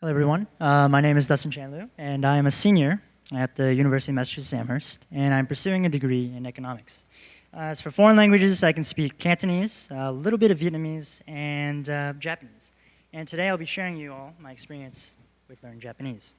Hello, everyone. My name is Dustin Chanlu, and I am a senior at the University of Massachusetts Amherst, and I'm pursuing a degree in economics. As for foreign languages, I can speak Cantonese, a little bit of Vietnamese, and Japanese. And today I'll be sharing you all my experience with learning Japanese.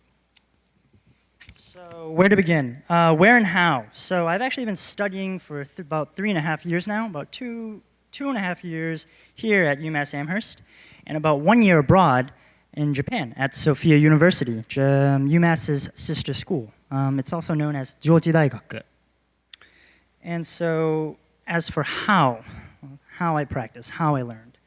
So where to begin? Where and how? So I've actually been studying for about 3.5 years now, about two and a half years here at UMass Amherst, and about 1 year abroad in Japan at Sophia University, UMass's sister school. It's also known as Joji Daigaku. And so as for how I practice, how I learned.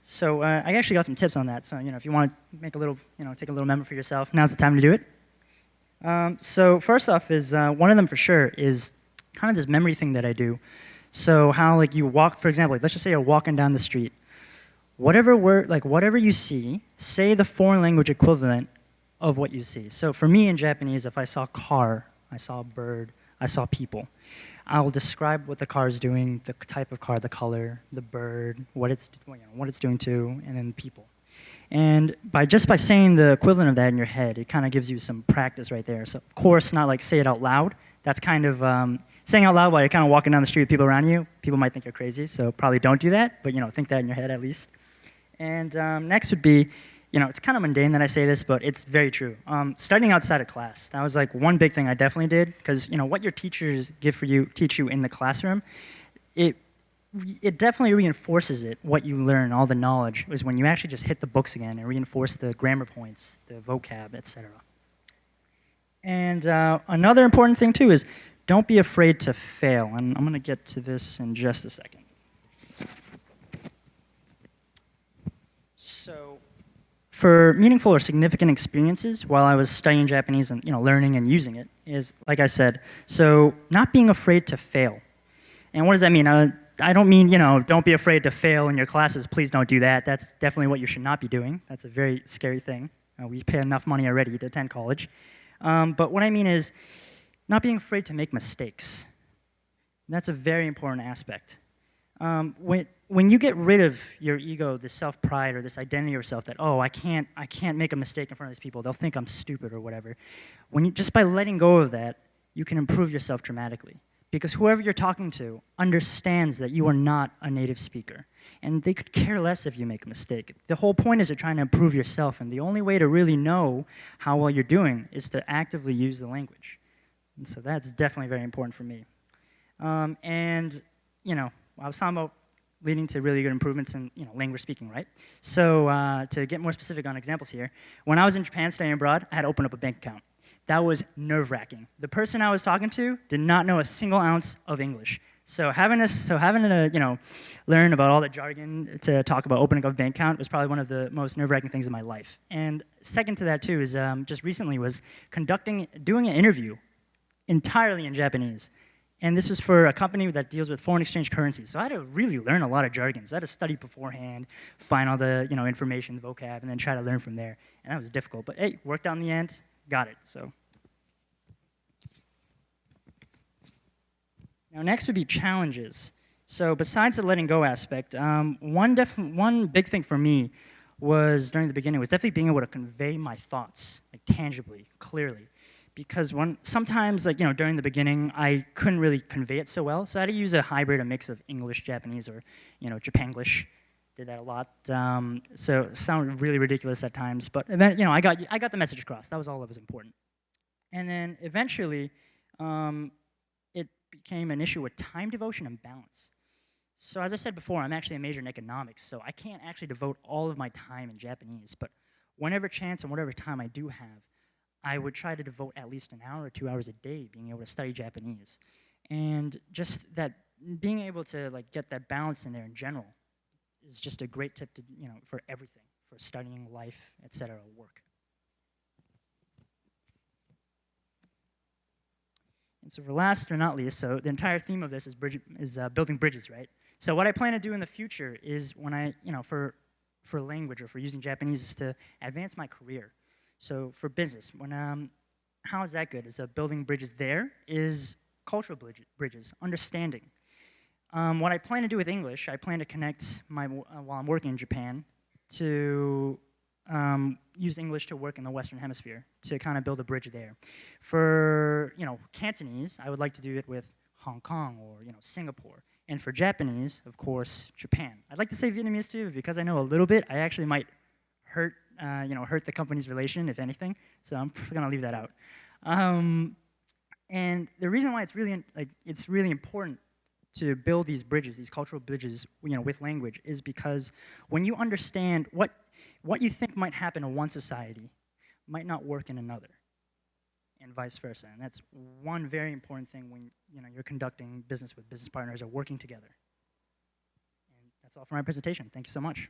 So I actually got some tips on that. So if you want to make a little, take a little memo for yourself, now's the time to do it. So first off is, one of them for sure is kind of this memory thing that I do. So how you walk, for example, let's just say you're walking down the street. Whatever you see, say the foreign language equivalent of what you see. So for me in Japanese, if I saw a car, I saw a bird, I saw people, I'll describe what the car is doing, the type of car, the color, the bird, what it's doing to, and then people. And just by saying the equivalent of that in your head, it kind of gives you some practice right there. So of course, not like say it out loud. That's kind of saying out loud while you're kind of walking down the street with people around you. People might think you're crazy, so probably don't do that. But think that in your head at least. And next would be, it's kind of mundane that I say this, but it's very true. Studying outside of class, that was one big thing I definitely did, because what your teachers teach you in the classroom, it definitely reinforces what you learn, all the knowledge, is when you actually just hit the books again and reinforce the grammar points, the vocab, etc. And another important thing too is don't be afraid to fail, and I'm going to get to this in just a second. So for meaningful or significant experiences while I was studying Japanese and learning and using it is, like I said, so not being afraid to fail. And what does that mean? I don't mean, don't be afraid to fail in your classes. Please don't do that. That's definitely what you should not be doing. That's a very scary thing. We pay enough money already to attend college. But what I mean is not being afraid to make mistakes. That's a very important aspect. When you get rid of your ego, this self-pride or this identity of yourself that, oh, I can't make a mistake in front of these people, they'll think I'm stupid or whatever. Just by letting go of that, you can improve yourself dramatically. Because whoever you're talking to understands that you are not a native speaker. And they could care less if you make a mistake. The whole point is you're trying to improve yourself, and the only way to really know how well you're doing is to actively use the language. And so that's definitely very important for me. I was talking about leading to really good improvements in language speaking, right? So to get more specific on examples here, when I was in Japan studying abroad, I had to open up a bank account. That was nerve-wracking. The person I was talking to did not know a single ounce of English. So having to learn about all the jargon to talk about opening up a bank account was probably one of the most nerve-wracking things in my life. And second to that too is just recently was doing an interview entirely in Japanese. And this was for a company that deals with foreign exchange currencies. So I had to really learn a lot of jargon. So I had to study beforehand, find all the information, the vocab, and then try to learn from there. And that was difficult. But hey, worked out in the end, got it. So now next would be challenges. So besides the letting go aspect, one big thing for me was during the beginning was definitely being able to convey my thoughts tangibly, clearly. Because sometimes, during the beginning, I couldn't really convey it so well. So I had to use a mix of English, Japanese, or, Japanglish. Did that a lot. So it sounded really ridiculous at times. But then, I got the message across. That was all that was important. And then eventually, it became an issue with time devotion and balance. So as I said before, I'm actually a major in economics. So I can't actually devote all of my time in Japanese. But whenever chance and whatever time I do have, I would try to devote at least an hour or 2 hours a day being able to study Japanese. And just that being able to get that balance in there in general is just a great tip to, for everything, for studying, life, etc., work. And so for last or not least, so the entire theme of this is building bridges, right? So what I plan to do in the future is when I, for language or for using Japanese is to advance my career. So for business, how is that good? Is building bridges there is cultural bridges, understanding. What I plan to do with English, I plan to connect while I'm working in Japan to use English to work in the Western Hemisphere to kind of build a bridge there. For Cantonese, I would like to do it with Hong Kong or Singapore. And for Japanese, of course, Japan. I'd like to say Vietnamese too, but because I know a little bit, I actually might hurt hurt the company's relation, if anything. So I'm gonna leave that out. And the reason why it's really important to build these bridges, these cultural bridges, with language, is because when you understand what you think might happen in one society, might not work in another, and vice versa. And that's one very important thing when you're conducting business with business partners or working together. And that's all for my presentation. Thank you so much.